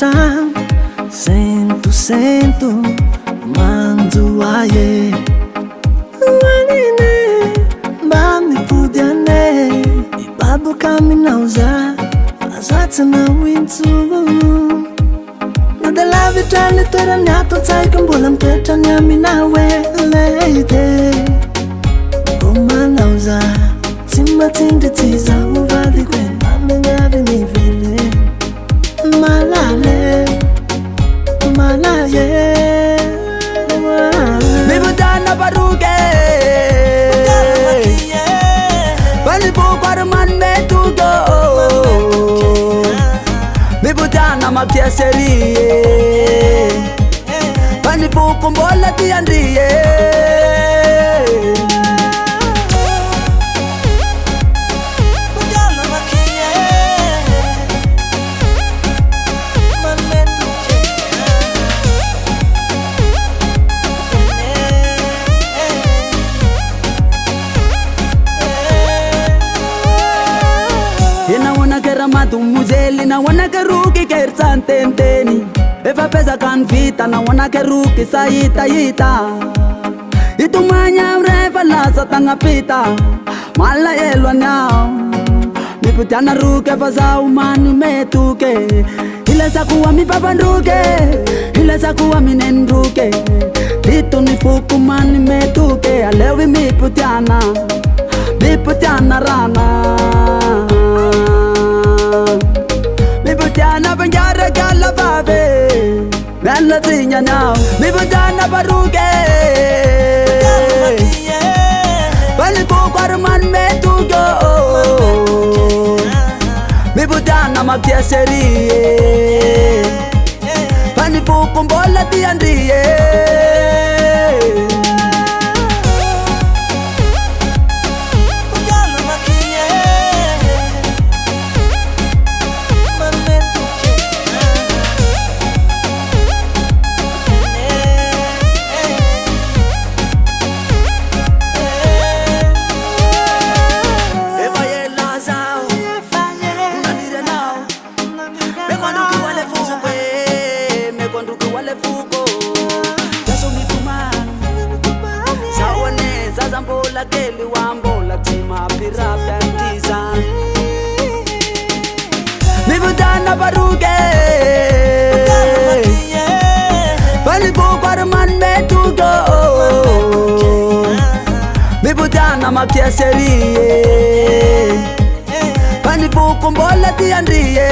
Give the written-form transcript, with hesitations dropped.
trano sento manjoaye wanine mba mipody anay ibaboka aminao za azatsana wintso nadalavitra toerany ato antsaiko mbola mitoetrany aminao leide mbo manao za tsy matsindry tsy zaho vadiko manangary mivele malale Mibutana baruke Balibu kwarman metugo Mibutana mapia serie Balibu kumbola tiandrie Matu muzeli na wana keruki kersan tenteni Eva pesa kan vita na wana keruki saita ita Itumanya ureva lasa tanga pita Mala elwa nao Miputiana ruke faza umani metuke Hila sakuwa mipapanduke Hila sakuwa minenduke Ditu nifuku mani metuke Alewi miputiana Miputiana rana Mibutana banjara gala babe Mela tinya now Mibutana baruke Balibu kwarman metugo Mibutana mapia serie Balibu kumbola tiandrie Zambola keli wambola tima pirapya tiza Mibutana baruke Balibu kwarman metugo Mibutana mapia serie Balibu kumbola tiandrie